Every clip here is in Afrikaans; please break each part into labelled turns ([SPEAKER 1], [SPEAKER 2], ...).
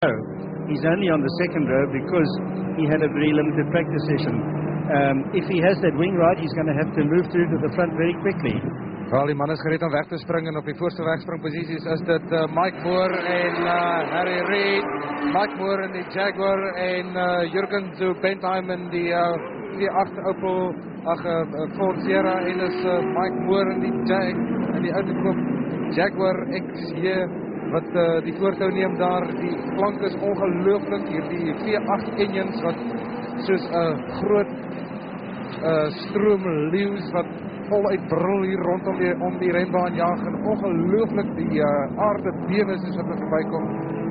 [SPEAKER 1] He's only on the second row because he had a very limited practice session. If he has that wing right, he's going to have to move through to the front very quickly.
[SPEAKER 2] Wel, die man is gereed om weg te spring en op die voorste wegspringposities is dit Mike Moore en Harry Reid. Mike Moore in die Jaguar en Jurgen zu Bentheim in die 8 Opel Ford Sierra en is Mike Moore in die uitgekoop Jaguar XJ wat die voortou neem daar. Die klank is ongelooflik hier, die V8 engines wat soos 'n groot stroom leeu's wat voluit brul hier rondom die renbaan jaag en ongelooflik die aarde bewe soos wat hulle verbykom.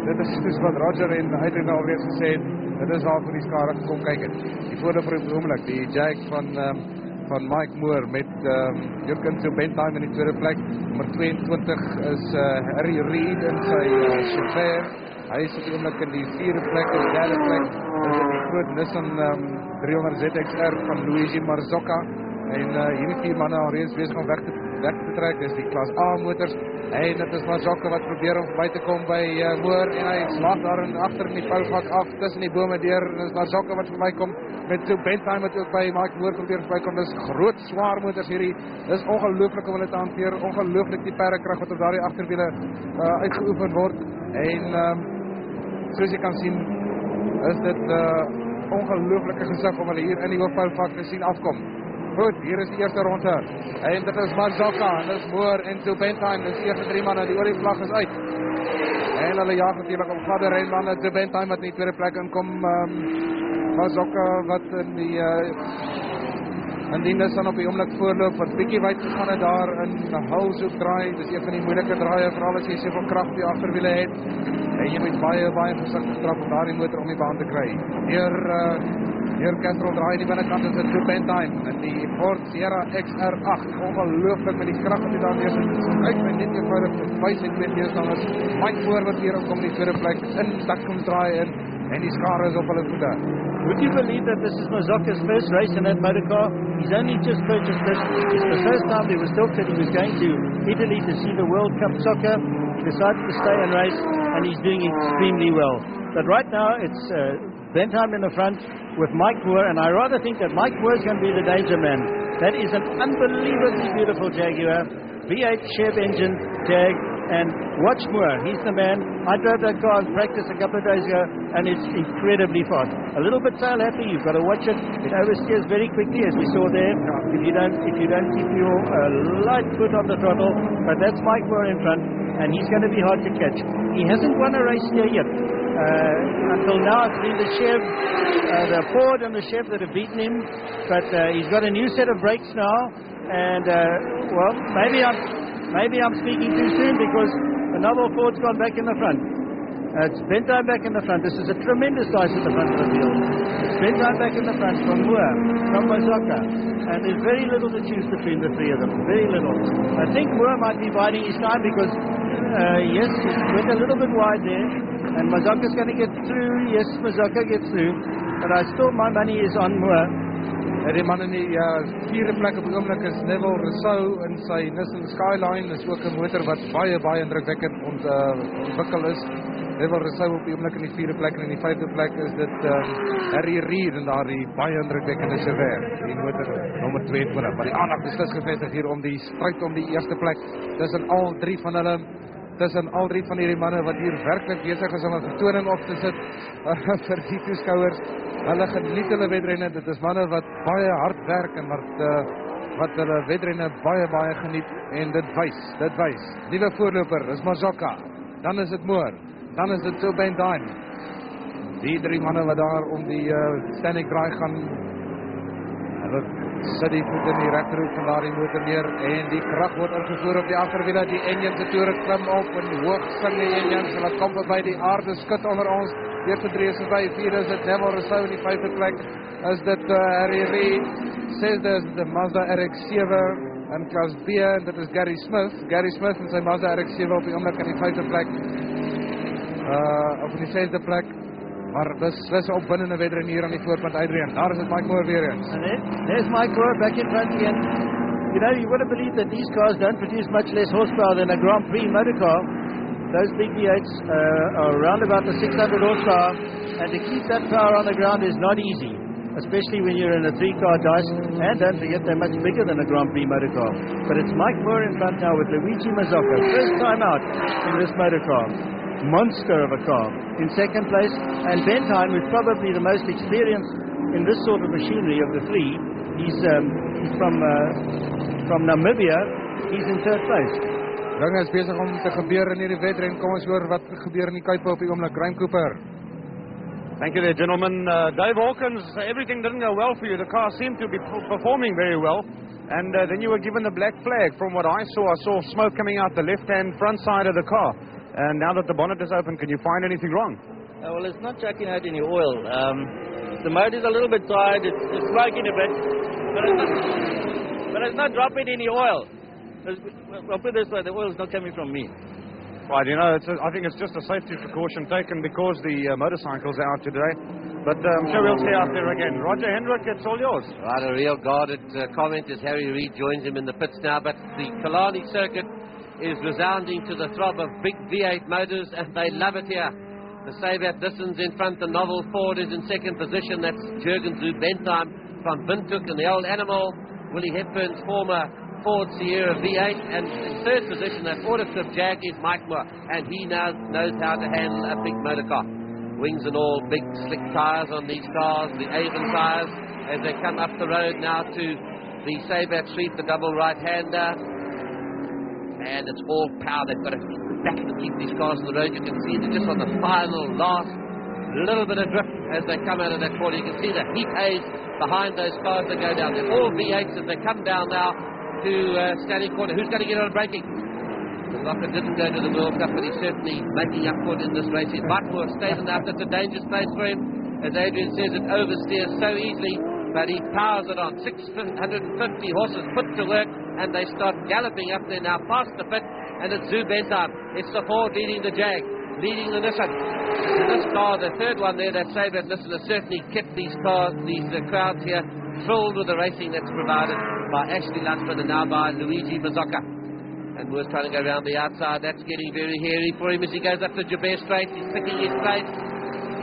[SPEAKER 2] Dit is soos wat Roger en Adrian alreeds gesê het, dit is waarvoor die skare gekom kyk het. Die voordeel vir die oomblik, die Jag van Mike Moore met Jurgen zu Bentheim in die tweede plek. Nummer 22 is Harry Reid in sy chauffeur. Hy is op die oomblik in die vierde plek, in die derde plek. Dit is die groot Nissan 300 ZXR van Luigi Marzocca. En hierdie 4 manne al reeds besig om weg te trek. Dis die klas A motors. En dit is Marzocca wat probeer om verby te kom by Moore. En hy slaag daar agter in die vuilvak af tussen die bome deur. En dis Marzocca wat verbykom met so Bentheim wat ook by Mike Moore probeer verbykom. Dis groot swaar motors hierdie. Dis ongelooflik om hulle te hanteer. Ongelooflik die perdekrag wat op daardie agterwiele uitgeoefen word. En soos jy kan sien is dit ongelooflike gesig om hulle hier in die hoofvuilvak te sien afkom. Goed, hier is die eerste ronde. En dit is Marzocca, en dit is Moore en zu Bentheim. Dit is die eerste 3 manne, die olievlag is uit. En hulle jaag natuurlijk op gladde renbane. Zu Bentheim wat in die tweede plek inkom. Marzocca wat in die Nissan op die oomblik voorloop, wat bietjie wyd gegaan het daar in Hulshoek draai. Dis een van die moeilike draaie, veral as jy soveel krag op die agterwiele het. En jy moet baie versigtig trap om daardie motor om die baan te kry. Hier Castrol draai die binnekant is het zu Bentheim in die Ford Sierra XR8. Ongelooflik met die krag wat hy daar neersit. Kyk my net eenvoudig wys het met tegenstanders. Mike Moore wat hier omkom die tweede plek in dak kom draai in en die skare is op hulle voete.
[SPEAKER 1] Would you believe that this is Marzocca's first race in that motor car? He's only just purchased it. It's the first time there was talk that he was going to Italy to see the World Cup soccer. He decided to stay and race, and he's doing extremely well. But right now, it's Bentheim in the front with Mike Moore, and I rather think that Mike Moore is going to be the danger man. That is an unbelievably beautiful Jaguar, V8 Chev engine Jag, and watch Moore, he's the man. I drove that car in practice a couple of days ago, and it's incredibly fast. A little bit tail happy, you've got to watch it. It oversteers very quickly, as we saw there. If you don't keep your light foot on the throttle, but that's Mike Moore in front, and he's going to be hard to catch. He hasn't won a race here yet. Until now, it's been the Chev, the Ford and the Chev that have beaten him, but he's got a new set of brakes now, and well, maybe I'm speaking too soon because the novel Ford's gone back in the front. It's Bentheim back in the front. This is a tremendous dice at the front of the field. It's Bentheim back in the front from Moore, from Marzocca. And there's very little to choose between the 3 of them. Very little. I think Moore might be biding his time because, yes, he went a little bit wide there. And Marzocca's going to get through. Yes, Marzocca gets through. But my money is on Moore.
[SPEAKER 2] Die man in die vierde plek op die oomblik is Neville Rousseau in sy Nissan Skyline. Is ook 'n motor wat baie indrukwekkend ontwikkel is. Neville Rousseau op die oomblik in die vierde plek en in die vyfde plek is dit Harry Reid en daardie baie indrukwekkende Chevrolet, die motor nommer 22. Maar die aandag is gevestig hier om die stryd om die eerste plek tussen al 3 van hulle. Tussen al 3 van hierdie manne wat hier werklik besig is om 'n vertoning op te sit vir die toeskouers. Hulle geniet hulle wedrenne. Dit is manne wat baie hard werk en wat hulle wedrenne baie geniet en dit wys. Nuwe voorloper is Marzocca. Dan is dit Moore. Dan is dit zu Bentheim. Die 3 manne wat daar om die standing draai gaan. Hulle sit die voet in die regterhoek van daardie motor neer en die krag word ingevoer op die agterwiele. Die engine se toere klim op en hoog sing die engine. Hulle kom by die aarde skud onder ons. Eerste 3 is by 4 is dit Neville Rousseau in die 5de plek. Is dit Harry Reid. 6de is die Mazda RX-7 in klas B en dit is Gary Smith. Gary Smith en sy Mazda RX-7 op die oomblik in die 5de plek. Op die 6de plek. Maar dis opwindende wedren hier aan die voorpunt Adrian. Daar is het Mike Moore weer eens.
[SPEAKER 1] And there's Mike Moore back in front again. You know, you wouldn't believe that these cars don't produce much less horsepower than a Grand Prix motor car. those big V8s are around about the 600 horsepower, and to keep that power on the ground is not easy, especially when you're in a 3-car dice, and don't forget they're much bigger than a Grand Prix motor car. But it's Mike Moore in front now with Luigi Mazzocca, first time out in this motor car. Monster of a car in second place, and Bentheim, who's probably the most experienced in this sort of machinery of the three. He's from Namibia. He's in third place.
[SPEAKER 2] Dinge is besig om te gebeur in hierdie wedren. Kom ons hoor wat gebeur in die Kuip op die oomblik. Graham Cooper.
[SPEAKER 3] Thank you there, gentlemen. Dave Hawkins, everything didn't go well for you. The car seemed to be performing very well. And then you were given the black flag. From what I saw smoke coming out the left-hand front side of the car. And now that the bonnet is open, can you find anything wrong?
[SPEAKER 1] Well, it's not chucking out any oil. The motor's a little bit tired. It's smoking a bit. But it's not dropping any oil. I'll put it this way, the oil's not coming from me.
[SPEAKER 3] Right, you know, I think it's just a safety precaution taken because the motorcycles are out today. But I'm sure we'll see out there again. Roger Hendrick, it's all yours.
[SPEAKER 4] Right, a real guarded comment as Harry Reid joins him in the pits now. But the Killarney circuit is resounding to the throb of big V8 motors, and they love it here. The Sabat Disson's in front, the Novel Ford is in second position. That's Jürgen zu Bentheim from Windhoek, and the old animal, Willie Hepburn's former Ford Sierra V8, and in third position, that Autoclip Jag is Mike Moore, and he now knows how to handle a big motor car. Wings and all, big slick tyres on these cars, the Avon tyres, as they come up the road now to the Sabat Street, the double right-hander, and it's all power. They've got to back to keep these cars on the road. You can see they're just on the final last little bit of drift as they come out of that corner. You can see the heat haze behind those cars that go down. They're all V8s as they come down now to standing corner. Who's going to get on braking? Mazzocca didn't go to the World Cup, but he's certainly making up for it in this race. Mike Moore stays in that. That's a dangerous place for him. As Adrian says, it oversteers so easily, but he powers it on. 650 horses put to work, and they start galloping up there now past the pit, and it's zu Bentheim. It's the Ford leading the Jag, leading the Nissan. And this car, the third one there, that Sabat Nissan, has certainly kept these cars, these crowds here, thrilled with the racing that's provided by Ashley Lunsford and now by Luigi Mazzocca. And Moore's trying to go around the outside. That's getting very hairy for him as he goes up to Joubert Straight. He's picking his place.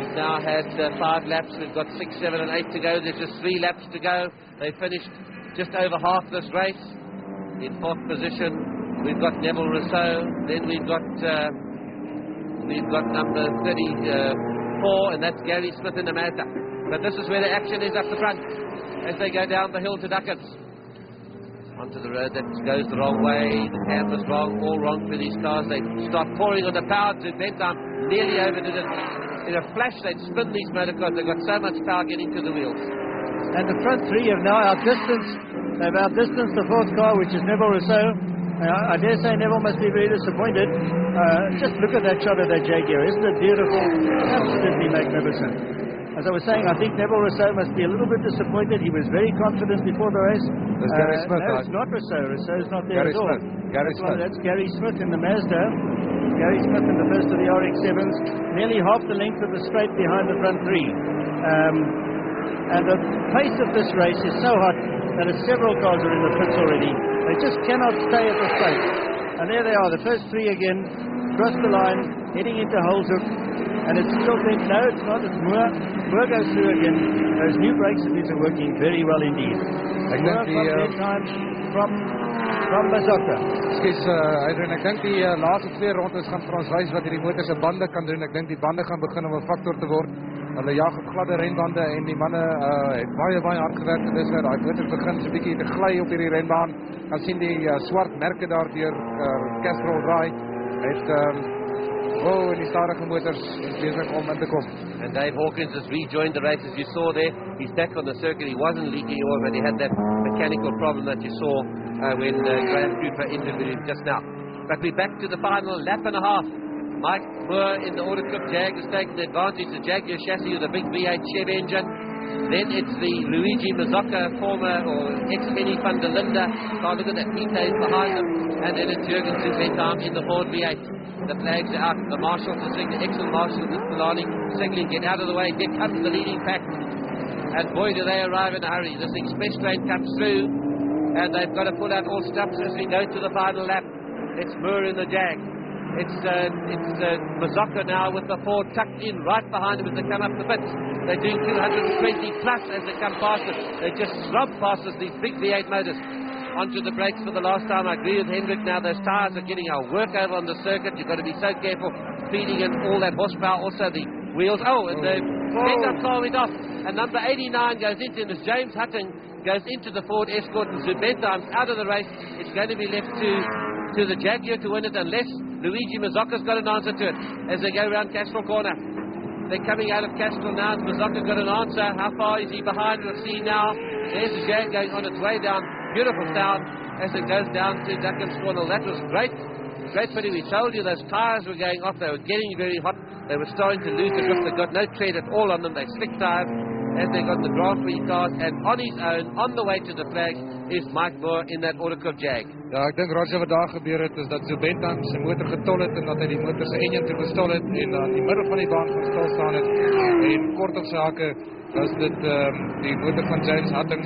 [SPEAKER 4] He's now had 5 laps. We've got 6, 7 and 8 to go. There's just 3 laps to go. They finished just over half this race. In 4th position, we've got Neville Rousseau. Then we've got number 34, and that's Gary Smith in the Mazda. But this is where the action is up the front as they go down the hill to Duckens. Onto the road that goes the wrong way. The camber's wrong, all wrong for these cars. They start pouring on the power to Bentheim. Nearly overdid it. In a flash, they'd spin these motor cars. They've got so much power getting to the wheels.
[SPEAKER 1] And the front three have now outdistanced. They've outdistanced the 4th car, which is Neville Rousseau. I dare say Neville must be very disappointed. Just look at that shot of that Jaguar. Isn't it beautiful? Absolutely magnificent. As I was saying, I think Neville Rousseau must be a little bit disappointed. He was very confident before the race.
[SPEAKER 2] That's Gary Smith.
[SPEAKER 1] No, it's not Rousseau. Rousseau's not there
[SPEAKER 2] Gary
[SPEAKER 1] at all.
[SPEAKER 2] Smith. Gary Smith.
[SPEAKER 1] That's Gary Smith in the Mazda. Gary Smith in the first of the RX-7s. Nearly half the length of the straight behind the front three. And the pace of this race is so hot that several cars are in the pits already. They just cannot stay at this pace. And there they are, the first 3 again, cross the line, heading into Holzhoek. And it's still been, no, it's not, it's Moore. Moore goes through again. Those new brakes of his are working very well indeed. Moore from Mazzocca.
[SPEAKER 2] Excuse, Adrian, ek dink die laaste 2 rondes gaan vir ons wys wat hierdie motor se bande kan doen. Ek dink die bande gaan begin om 'n faktor te word. Hulle jag op gladde renbande en die manne het baie hard gewerk en dis waar daai motor begin so 'n bietjie te gly op hierdie renbaan. Kan sien die swart merke daar deur Castrol Drive. Het en die stadige motors is besig om in te kom.
[SPEAKER 4] And Dave Hawkins has rejoined the race, as you saw there. He's back on the circuit. He wasn't leaking oil, but he had that mechanical problem that you saw when Graham Cooper interviewed him just now. But we're back to the final lap and a half. Mike Moore in the Autoclip Jag has taken the advantage. The Jaguar chassis with a big V8 Chev engine. Then it's the Luigi Mazzocca, former or ex-Henny van der Linde. Look at that heat haze behind them. And then it's Jürgen zu Bentheim in the Ford V8. The flags are out. The marshals are signaling. Excellent marshal, this Killarney signaling. Get out of the way. Here comes the leading pack. And boy, do they arrive in a hurry. This express train comes through. And they've got to pull out all stops as we go to the final lap. It's Moore in the Jag. It's Mazzoka now with the Ford tucked in right behind him as they come up the pits. They're doing 220 plus as they come past it. They just slump past us, these big V8 motors. Onto the brakes for the last time. I agree with Hendrik now. Those tyres are getting our work over on the circuit. You've got to be so careful feeding in all that horsepower. Also the wheels. Oh, and the end-up car went off. And number 89 goes into it. James Hutton goes into the Ford Escort, and Zubentime's out of the race. It's going to be left to the Jaguar to win it, unless Luigi Mazzoca's got an answer to it as they go around Castrol Corner. They're coming out of Castrol now. Mazzoca's got an answer. How far is he behind? We'll see now. There's the Jag going on its way down. Beautiful sound as it goes down to Duckin's Corner. That was great. Great pity. We told you those tyres were going off. They were getting very hot. They were starting to lose the grip. They got no tread at all on them. They slick tyres as they got the Grand Prix cars. And on his own, on the way to the flag, is Mike Moore in that Autocorp Jag.
[SPEAKER 2] Ja, ek dink Roger wat daar gebeur het is dat Zubentime sy motor getol het en dat hy die motor se enjin toe gestol het en in die middel van die baan gaan stil staan het. En kort op sy hakke was dit die motor van James Hutton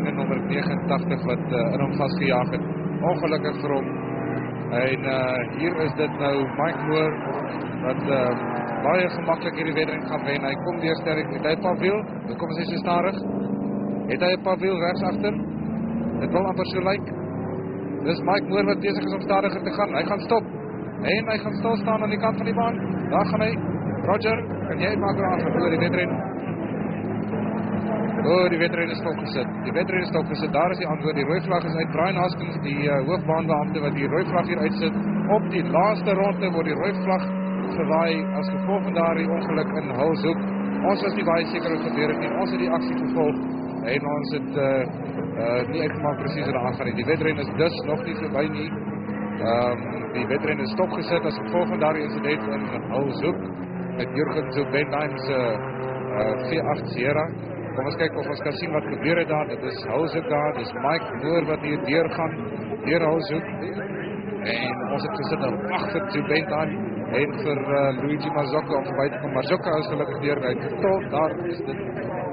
[SPEAKER 2] in nommer 89 wat in hom vasgejaag het. Ongelukkig vir hom. En hier is dit nou Mike Moore wat baie gemaklik hierdie wedren gaan wen. Hy kom weer sterk. Het hy 'n paar wiel? Kom as hy so stadig. Het hy 'n paar wiel regs agter? Dit wil amper so lyk. Dis Mike Moore wat besig is om stadiger te gaan. Hy gaan stop. En hy gaan stil staan aan die kant van die baan. Daar gaan hy. Roger, kan jy maak raak vir die wedren? Die wedren is stopgesit. Die wedren is stopgesit. Daar is die antwoord. Die rooi vlag is uit. Brian Haskins, die hoofbaanbeampte wat die rooi vlag hier uitsit. Op die laaste ronde word die rooi vlag gewaai as gevolg van daardie ongeluk in Hulshoek. Ons was nie baie seker wat gebeur het nie. Ons het die aksie gevolg en ons het nie uitgemaak presies wat daar aangaan nie. Die wedren is dus nog nie verby nie. Die wedren is stopgesit as gevolg van daardie incident in Hulshoek met Jurgen Zubentime's V8 Sierra. Kom ons kyk of ons kan sien wat gebeur het daar. Dit is Hulshoek daar. Dit is Mike Moore wat hier deurgaan deur Hulshoek. En ons het gesit en wag vir Zubentime en vir Luigi Mazzoca om verby te kom. Mazzoca is gelukkig deur. Tot daar is dit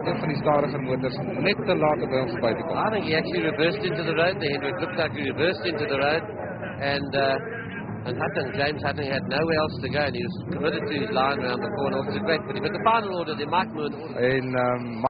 [SPEAKER 2] een van die stadiger motors net te laat om by hom verby te kom.
[SPEAKER 4] I think he actually reversed into the road. The Hendrik looked like he reversed into the road. And Hutton, James Hutton, had nowhere else to go, and he was committed to his line around the corner. It was a great pity. But the final order, the Mike Moore.
[SPEAKER 2] En